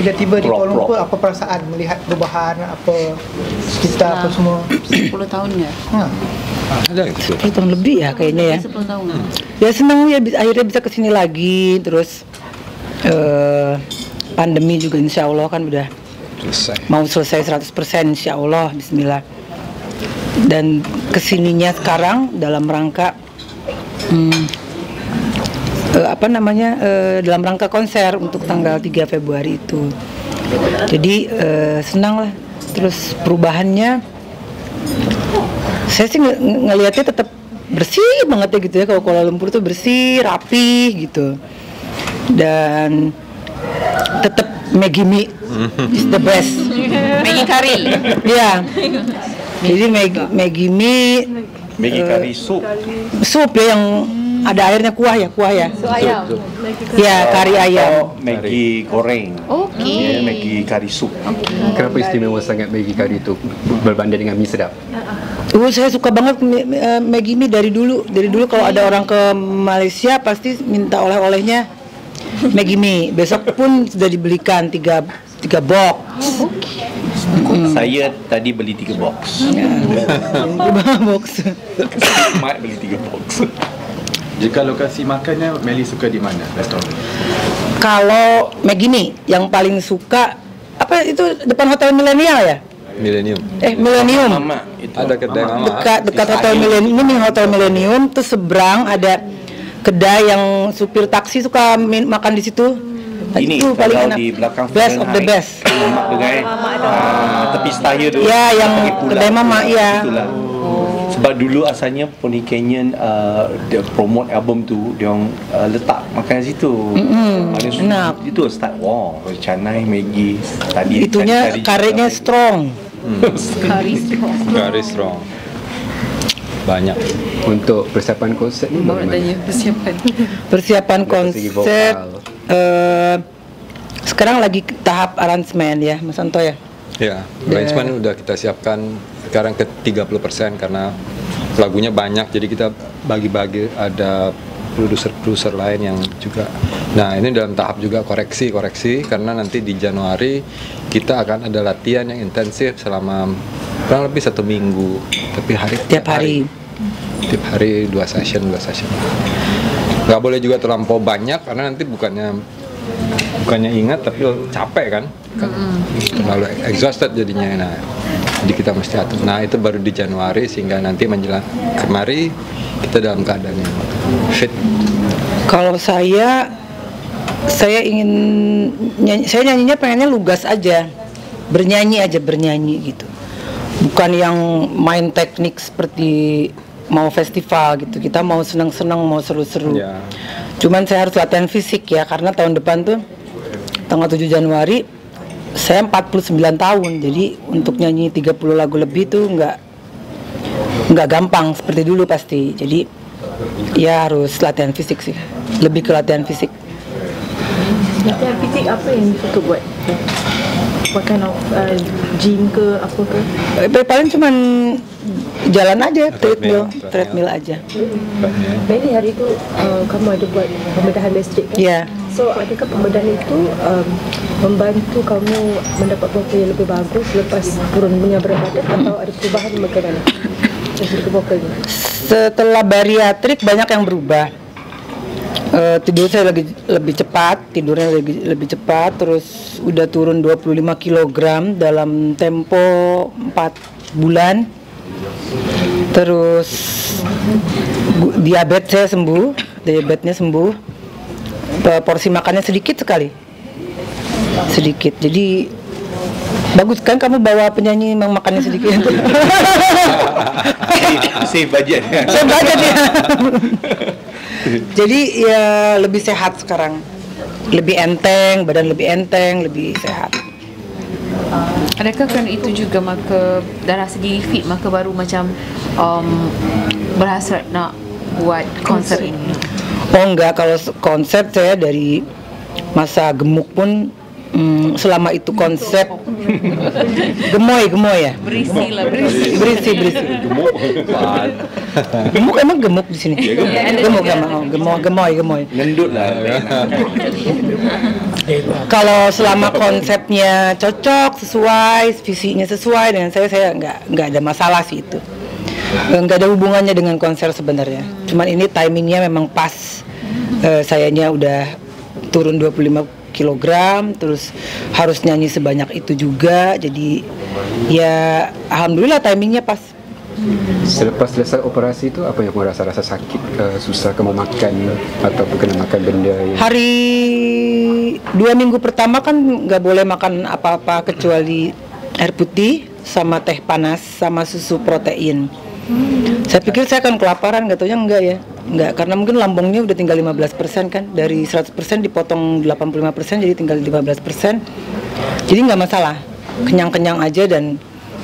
tiba-tiba di Kuala Lumpur, apa perasaan melihat perubahan apa kita apa semua? 10 tahun ya? Ada 10 tahun lebih ya kayaknya ya. 10 tahun. Ya senang ya akhirnya bisa kesini lagi. Terus pandemi juga insya Allah kan udah mau selesai 100% insya Allah, bismillah. Dan kesininya sekarang dalam rangka dalam rangka konser untuk tanggal 3 Februari itu. Jadi senang lah. Terus perubahannya saya sih ngelihatnya tetap bersih banget ya gitu ya. Kalau Kuala Lumpur tuh bersih, rapi gitu. Dan tetap Maggi Mee is the best. Maggi Kari. Ya. Jadi Maggi Mee, Maggi Kari sup ya yang ada airnya, kuah ya. Sup ayam. Ya, kari ayam. Maggi goreng. Okey. Maggi Kari sup. Kenapa istimewa sangat Maggi Kari itu berbanding dengan mie sedap? Saya suka banget Maggi Mee dari dulu. Dari dulu kalau ada orang ke Malaysia pasti minta oleh-olehnya Maggi Mee. Besok pun sudah dibelikan 3 box. Saya tadi beli 3 box. 3 box. Mak beli 3 box. Jika lokasi makannya, Meli suka di mana restoran? Kalau Maggi Mee yang paling suka apa itu depan Hotel Millennial ya? Millennium. Millennium. Mama itu. Ada kedai mama. Dekat Hotel Millennium, ini Hotel Millennium, terus seberang ada kedai yang supir taksi suka makan di situ. Ini itu paling enak. di belakang Best of the best. Mak tu kan. Tepi setaya tu. Ya, yang kedai mama ya. Itulah. Sebab dulu asalnya Pony Canyon dia promote album tu, dia orang letak makan situ. Enak. Itu start canai Maggi tadi. Itunya karenya strong. Kari strong. Banyak. Untuk persiapan konsert ni Bawa bagaimana? tanya persiapan. Persiapan Dari segi konsep vokal. sekarang lagi tahap aransemen ya, Mas Anto ya. Ya, arrangement udah kita siapkan sekarang ke 30% karena lagunya banyak, jadi kita bagi-bagi, ada produser lain yang juga. Nah, ini dalam tahap juga koreksi karena nanti di Januari kita akan ada latihan yang intensif selama kurang lebih 1 minggu, tapi tiap hari 2 session. Nggak boleh juga terlampau banyak karena nanti bukannya ingat tapi capek kan terlalu exhausted jadinya. Nah, jadi kita mesti atur. Nah, itu baru di Januari sehingga nanti menjelang kemari kita dalam keadaan yang fit. Kalau saya ingin saya nyanyinya pengennya lugas aja, bernyanyi gitu, bukan yang main teknik seperti mau festival gitu. Kita mau senang-senang, mau seru-seru. Ya. Cuman saya harus latihan fisik ya, karena tahun depan tuh tanggal 7 Januari saya 49 tahun. Jadi untuk nyanyi 30 lagu lebih tuh nggak gampang seperti dulu pasti. Jadi ya harus latihan fisik sih. Lebih ke latihan fisik. Latihan fisik apa yang suka buat? What kind of gym ke apa ke? Paling cuman jalan aja, treadmill aja. Meli hari itu kamu ada buat pembedahan gastrik kan? Ya. So adakah pembedahan itu membantu kamu mendapat vokal yang lebih bagus lepas turun punya berat badan atau ada perubahan bagaimana? Dari vokalnya. Setelah bariatrik banyak yang berubah. Tidur saya lebih cepat, tidurnya lebih cepat, terus udah turun 25 kg dalam tempo 4 bulan. Terus diabetesnya sembuh. Porsi makannya sedikit sekali. Jadi bagus kan kamu bawa penyanyi memang makannya sedikit. Save budget. Save budget ya. Jadi ya lebih sehat sekarang. Lebih enteng, badan lebih enteng, lebih sehat. Adakah kerana itu juga maka dari segi fit maka baru macam berhasrat nak buat konser ini? Oh enggak, kalau konsep saya dari masa gemuk pun selama itu konsep gemoy ya. Berisi lah, berisi. Berisi. Gemuk emang gemuk di sini. Gemuk emang. Gemoy. Ngendut lah. Kalau selama konsepnya cocok, sesuai, visinya sesuai dengan saya nggak ada masalah sih itu. Nggak ada hubungannya dengan konser sebenarnya. Cuman ini timingnya memang pas. Sayanya udah turun 25 kilogram, terus harus nyanyi sebanyak itu juga. Jadi ya alhamdulillah timingnya pas. Selepas selesai operasi itu apa yang merasa sakit, susah mau makan atau kena makan benda yang... Hari 2 minggu pertama kan nggak boleh makan apa-apa kecuali air putih sama teh panas sama susu protein. Saya pikir saya akan kelaparan, nggak taunya enggak ya. Enggak, karena mungkin lambungnya udah tinggal 15% kan. Dari 100% dipotong 85% jadi tinggal 15%. Jadi nggak masalah, kenyang-kenyang aja dan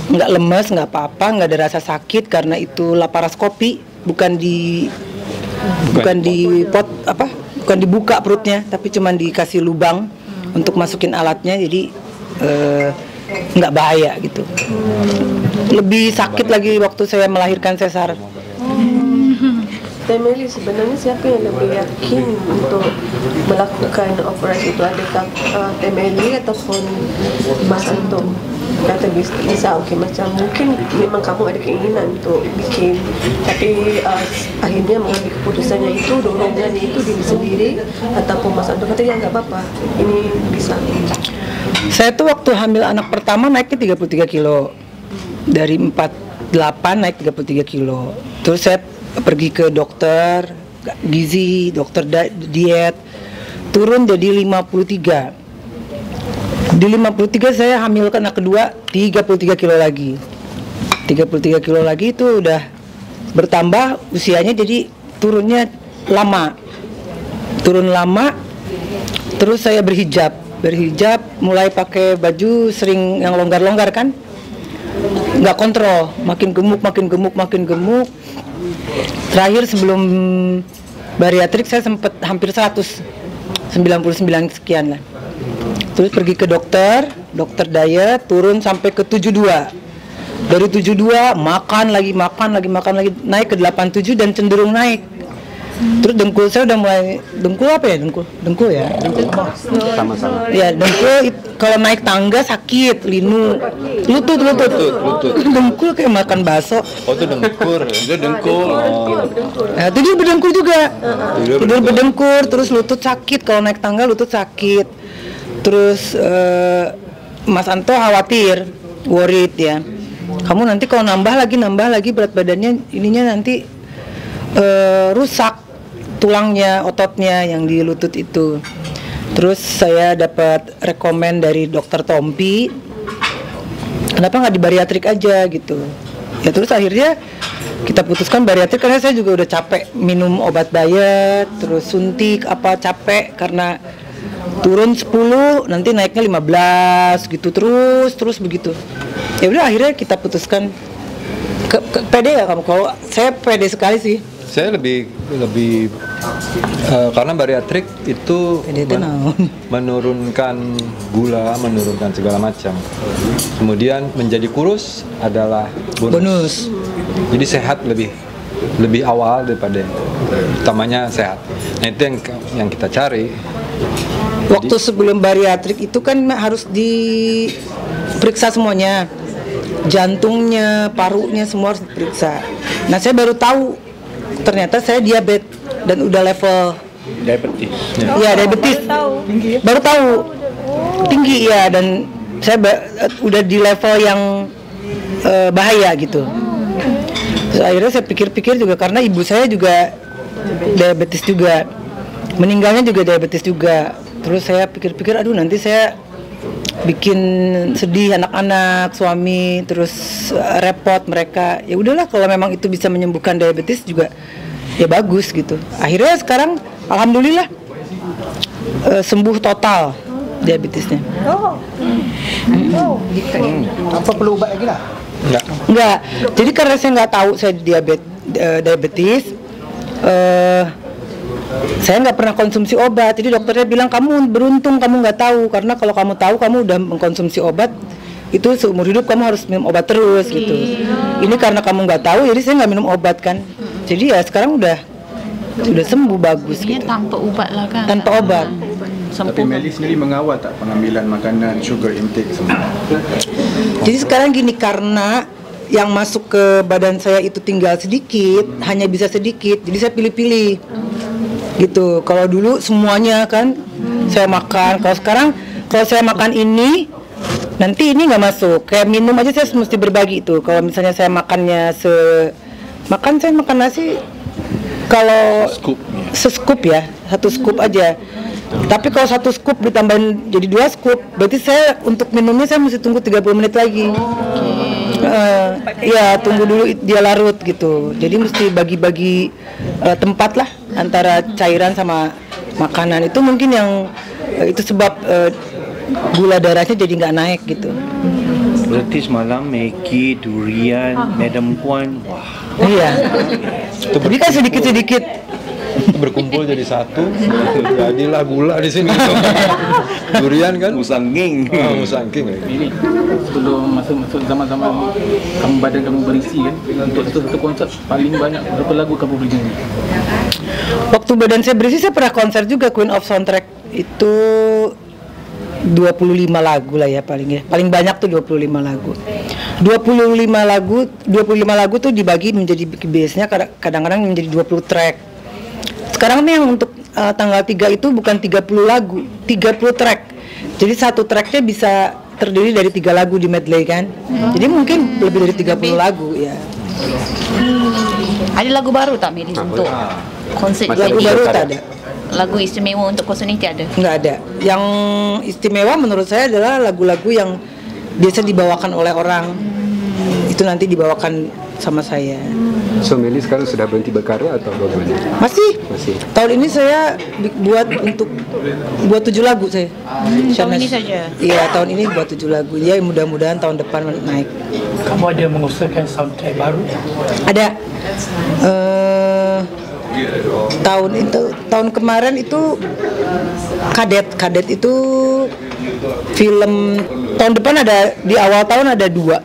nggak lemes, nggak apa-apa, nggak ada rasa sakit karena itu laparoskopi, bukan dibuka perutnya, tapi cuma dikasih lubang untuk masukin alatnya, jadi nggak bahaya gitu. Lebih sakit lagi waktu saya melahirkan sesar. Teh Meli, sebenarnya siapa yang lebih yakin untuk melakukan operasi itu? Adakah Teh Meli ataupun Mas Anto? Kata bisa, okey, macam mungkin memang kamu ada keinginan untuk bikin, tapi akhirnya mengambil keputusannya itu, dorongannya itu diri sendiri, ataupun Mas Anto kata ya nggak apa-apa, ini bisa. Saya tuh waktu hamil anak pertama naiknya 33 kilo, dari 48 naik 33 kilo. Terus saya pergi ke dokter gizi, dokter diet, turun jadi 53. Di 53 saya hamil ke anak kedua 33 kilo lagi. 33 kilo lagi itu udah bertambah usianya, jadi turunnya lama. Turun lama. Terus saya berhijab, mulai pakai baju sering yang longgar-longgar kan. Nggak kontrol, makin gemuk. Terakhir sebelum bariatrik saya sempat hampir 199 sekian lah. Terus pergi ke dokter diet, turun sampai ke 72. Dari 72 makan lagi, naik ke 87 dan cenderung naik. Terus dengkul saya udah mulai, dengkul ya. Sama-sama. Ya, dengkul kalau naik tangga sakit, linu. Lutut. Dengkul kayak makan bakso. Oh, itu dengkur. Nah, itu dia berdengkur juga. Tidur berdengkur, terus lutut sakit, kalau naik tangga lutut sakit. Terus Mas Anto khawatir, worried ya. Kamu nanti kalau nambah lagi berat badannya, ininya nanti rusak tulangnya, ototnya yang di lutut itu. Terus saya dapat rekomen dari dokter Tompi, kenapa nggak di bariatrik aja gitu. Ya terus akhirnya kita putuskan bariatrik karena saya juga udah capek minum obat diet, terus suntik capek karena turun 10 nanti naiknya 15 gitu terus begitu. Ya udah akhirnya kita putuskan pede ya kamu. Kalau saya pede sekali sih. Saya lebih karena bariatrik itu menurunkan gula, menurunkan segala macam. Kemudian menjadi kurus adalah bonus. Jadi sehat lebih awal daripada utamanya sehat. Nah itu yang kita cari. Waktu sebelum bariatrik itu kan harus diperiksa semuanya, jantungnya, parunya semua harus diperiksa. Nah saya baru tahu ternyata saya diabetes dan udah level diabetes. Ya diabetes. Baru tahu tinggi ya, dan saya udah di level yang bahaya gitu. Terus akhirnya saya pikir-pikir juga karena ibu saya juga diabetes juga, meninggalnya juga diabetes juga. Terus saya pikir-pikir, aduh nanti saya bikin sedih anak-anak, suami, terus repot mereka. Ya udahlah kalau memang itu bisa menyembuhkan diabetes juga ya bagus gitu. Akhirnya sekarang alhamdulillah sembuh total diabetesnya. Apa perlu obat lagi lah? Enggak. Jadi karena saya nggak tahu saya diabetes, saya nggak pernah konsumsi obat. Jadi dokternya bilang kamu beruntung kamu nggak tahu, karena kalau kamu tahu kamu udah mengkonsumsi obat itu seumur hidup kamu harus minum obat terus gitu. Ini karena kamu nggak tahu, jadi saya nggak minum obat kan. Jadi ya sekarang udah sembuh bagus Sebenarnya gitu. tanpa ubat lah kan. Tanpa obat. Tapi Melly sendiri mengawal tak pengambilan makanan, sugar intake semua? Jadi sekarang gini, karena yang masuk ke badan saya itu tinggal sedikit, hanya bisa sedikit. Jadi saya pilih-pilih gitu. Kalau dulu semuanya kan saya makan. Kalau sekarang kalau saya makan ini, nanti ini nggak masuk. Kayak minum aja saya mesti berbagi itu. Kalau misalnya saya makannya saya makan nasi kalau seskup ya, 1 scoop aja. Tapi kalau 1 scoop ditambahin jadi 2 scoop, berarti saya untuk minumnya saya mesti tunggu 30 menit lagi. Ya tunggu dulu dia larut gitu. Jadi mesti bagi-bagi tempat lah antara cairan sama makanan. Itu mungkin yang itu sebab gula darahnya jadi nggak naik gitu. Berarti semalam Maggie, durian, Madam Puan, wah. Iya. Tapi kan sedikit-sedikit berkumpul jadi satu, jadilah gula di sini. Durian kan? Musangking. Musangking. Ini sebelum masuk zaman-zaman badan kamu berisi kan, untuk satu konsert paling banyak berapa lagu kamu bernyanyi? Waktu badan saya berisi saya pernah konser juga Queen of Soundtrack itu 25 lagu lah ya paling banyak tuh 25 lagu. 25 lagu tuh dibagi menjadi base-nya kadang-kadang menjadi 20 track. Sekarang nih yang untuk tanggal 3 itu bukan 30 lagu, 30 track. Jadi satu tracknya bisa terdiri dari 3 lagu di medley kan. Jadi mungkin lebih dari 30 lagu ya. Ada lagu baru tak Melly untuk konsert? Lagu baru tak ada. Lagu istimewa untuk konsert ini tiada? Nggak ada. Yang istimewa menurut saya adalah lagu-lagu yang biasa dibawakan oleh orang. Itu nanti dibawakan sama saya. So Melly sekarang sudah berhenti berkarya atau bagaimana? Masih. Tahun ini saya buat 7 lagu saya. Tahun ini saja? Iya, tahun ini buat 7 lagu. Ya mudah-mudahan tahun depan naik. Kamu ada mengusulkan soundtrack baru? Ada. Tahun kemarin itu Kadet itu film. Tahun depan ada, di awal tahun ada 2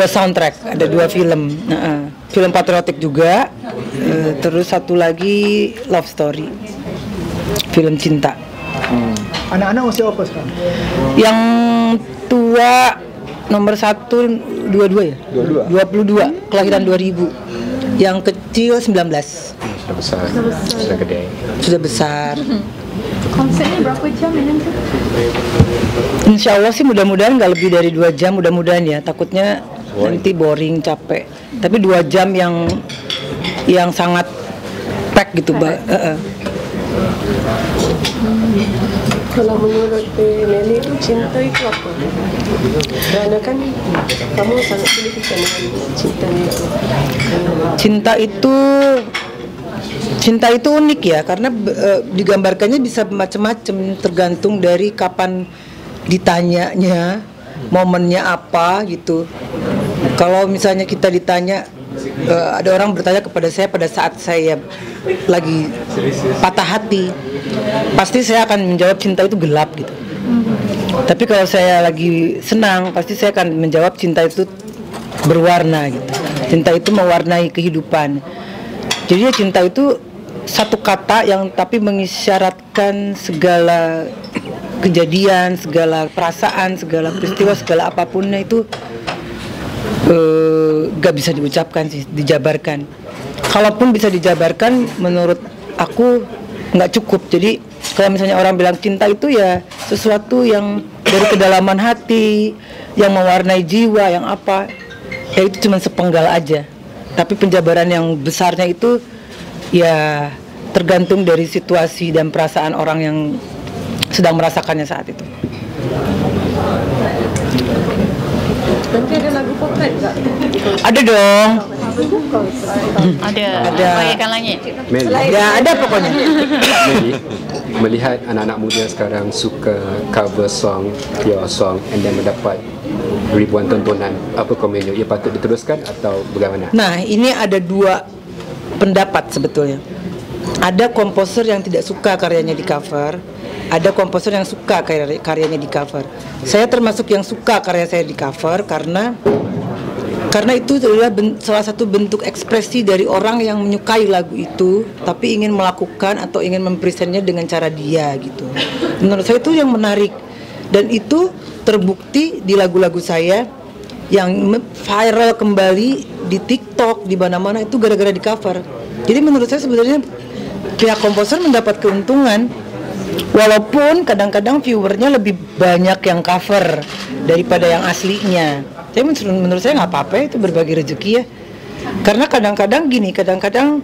soundtrack, ada 2 film. Film patriotik juga, terus satu lagi love story, film cinta. Anak-anak usia apa sekarang? Yang tua nomor 1 22 ya? 22, kelahiran 2000. Yang kecil 19. Sudah besar, sudah gede. Sudah besar. Konsernya berapa jam ini? Insya Allah sih mudah-mudahan nggak lebih dari 2 jam, mudah-mudahan ya. Takutnya nanti boring, capek. Tapi 2 jam yang sangat pack gitu, Kalau menurut Melly itu cinta itu apa? Karena kan kamu sangat signifikan dengan cinta itu. Cinta itu unik ya, karena digambarkannya bisa macam-macam tergantung dari kapan ditanyanya, momennya apa gitu. Kalau misalnya kita ditanya, ada orang bertanya kepada saya pada saat saya lagi patah hati, pasti saya akan menjawab cinta itu gelap gitu. Tapi kalau saya lagi senang, pasti saya akan menjawab cinta itu berwarna gitu. Cinta itu mewarnai kehidupan. Jadi ya cinta itu satu kata yang tapi mengisyaratkan segala kejadian, segala perasaan, segala peristiwa, segala apapunnya itu gak bisa diucapkan sih, dijabarkan. Kalaupun bisa dijabarkan, menurut aku nggak cukup. Jadi kalau misalnya orang bilang cinta itu ya sesuatu yang dari kedalaman hati, yang mewarnai jiwa, yang apa, ya itu cuma sepenggal aja. Tapi penjabaran yang besarnya itu ya tergantung dari situasi dan perasaan orang yang sedang merasakannya saat itu. Nanti ada lagu potret nggak? Ada dong. Ada. Bagaikan langit. Ya ada pokoknya. Melly, melihat anak-anak muda sekarang suka cover song, your song, and then mendapat ribuan tontonan, apa komennya? Ia patut diteruskan atau bagaimana? Nah, ini ada 2 pendapat sebetulnya. ada komposer yang tidak suka karyanya di cover, ada komposer yang suka karyanya di cover. Saya termasuk yang suka karya saya di cover karena itu adalah salah satu bentuk ekspresi dari orang yang menyukai lagu itu tapi ingin melakukan atau ingin mempresentnya dengan cara dia gitu. Menurut saya itu yang menarik, dan itu terbukti di lagu-lagu saya yang viral kembali di TikTok, di mana-mana itu gara-gara di cover. Jadi menurut saya sebenarnya pihak komposer mendapat keuntungan, walaupun kadang-kadang viewernya lebih banyak yang cover daripada yang aslinya. Tapi menurut saya nggak apa-apa, itu berbagi rezeki ya. Karena kadang-kadang gini, kadang-kadang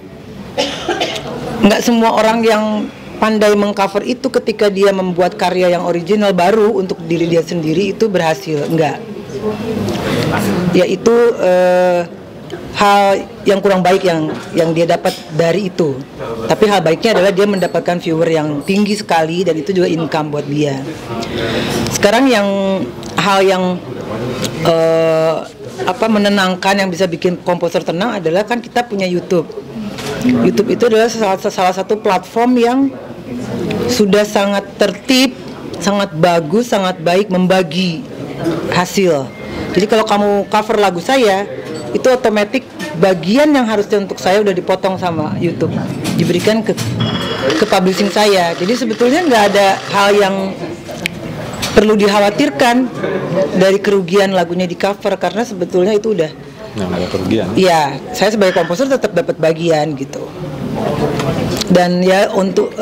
nggak semua orang yang pandai mengcover itu ketika dia membuat karya yang original baru untuk diri dia sendiri itu berhasil, enggak. Yaitu hal yang kurang baik yang dia dapat dari itu. Tapi hal baiknya adalah dia mendapatkan viewer yang tinggi sekali dan itu juga income buat dia. Sekarang hal yang menenangkan yang bisa bikin komposer tenang adalah kan kita punya YouTube. YouTube itu adalah salah satu platform yang sudah sangat tertib, sangat bagus, sangat baik membagi hasil. Jadi kalau kamu cover lagu saya, itu otomatis bagian yang harusnya untuk saya udah dipotong sama YouTube, diberikan ke publishing saya. Jadi sebetulnya nggak ada hal yang perlu dikhawatirkan dari kerugian lagunya di cover, karena sebetulnya itu udah nggak ada kerugian. Iya, saya sebagai komposer tetap dapat bagian gitu. Dan ya untuk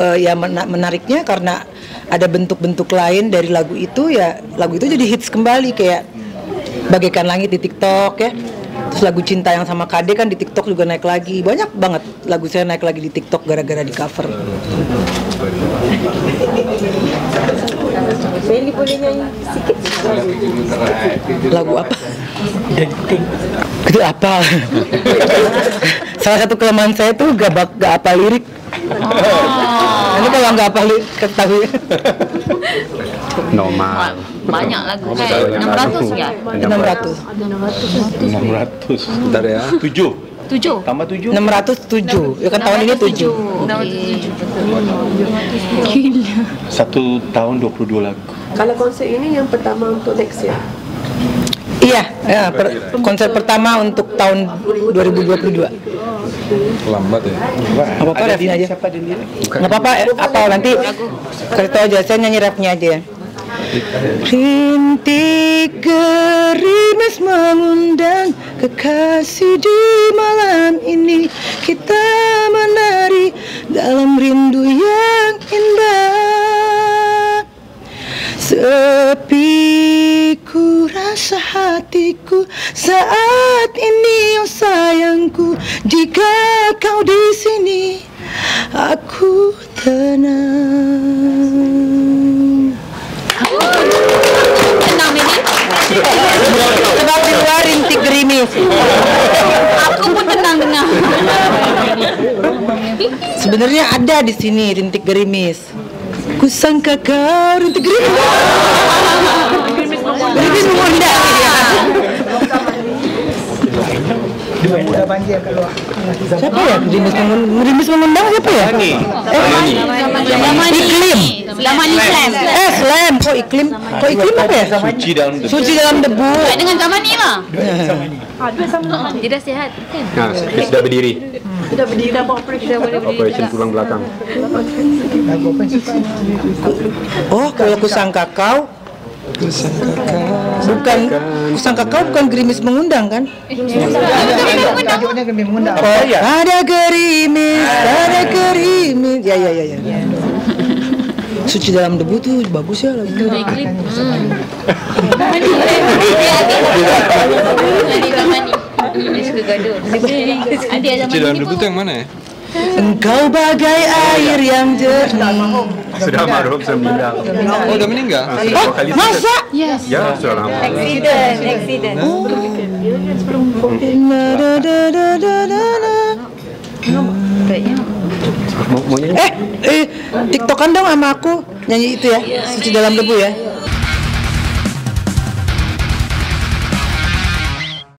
menariknya karena ada bentuk-bentuk lain dari lagu itu, ya lagu itu jadi hits kembali, kayak Bagaikan Langit di TikTok ya. Terus lagu Cinta yang sama KD kan di TikTok juga naik lagi. Banyak banget lagu saya naik lagi di TikTok gara-gara di cover. Meli boleh nyanyi sikit Lagu apa? Itu apa? Salah satu kelemahan saya tuh gak apa lirik. Ini kalau nggak apa ketahui. Normal. Banyak lagu kan? 600 ya? 600. 600. Bentar ya. 7. Tambah 7. 607. Ya kan tahun ini 7. 607. Satu tahun 22 lagu. Kalau konser ini yang pertama untuk next year. Iya, ya, konser pertama untuk tahun 2022. Lambat ya. Apa apa refnya aja. Siapa ada lirik? Nggak apa-apa, apa nanti kasih tahu aja, saya nyanyi refnya aja ya. Rintik gerimis mengundang kekasih di malam ini, kita menari dalam rindu yang indah. Sepi ku rasa hatiku saat ini, oh sayangku, jika kau di sini aku tenang. Tenang ini. Sebab di luar rintik gerimis. Aku pun tenang. Sebenarnya ada di sini rintik gerimis. Kusangka kau rintik gerimis. Gerimis mengundang dia. Udah banjir keluar. Siapa ya? Gerimis mengundang siapa ya? Iklim. Slam. Kok iklim apa ya? Suci dalam debu. Dengan zaman ni lah. Dia dah sihat. Nah, sudah berdiri. Sudah berdiri, dah buat operation. Operation tulang belakang. Oh, kalau kusangka kau bukan gerimis mengundang kan? Tajuknya kami mengundang. Oh, ada gerimis. Ya. Suci dalam debu tuh bagus ya lagu. Iklim. Dia suka gaduh. Ada zaman Suci dalam ni debu pun. tu yang mana ya? Engkau bagai air yang jernih. Sudah marhum sudah meninggal. Oh, udah meninggal. Oh, masa? Yes. Ya, sudah lama. Accident. Mau nyanyi? TikTokan dong sama aku nyanyi itu ya, Suci dalam debu ya.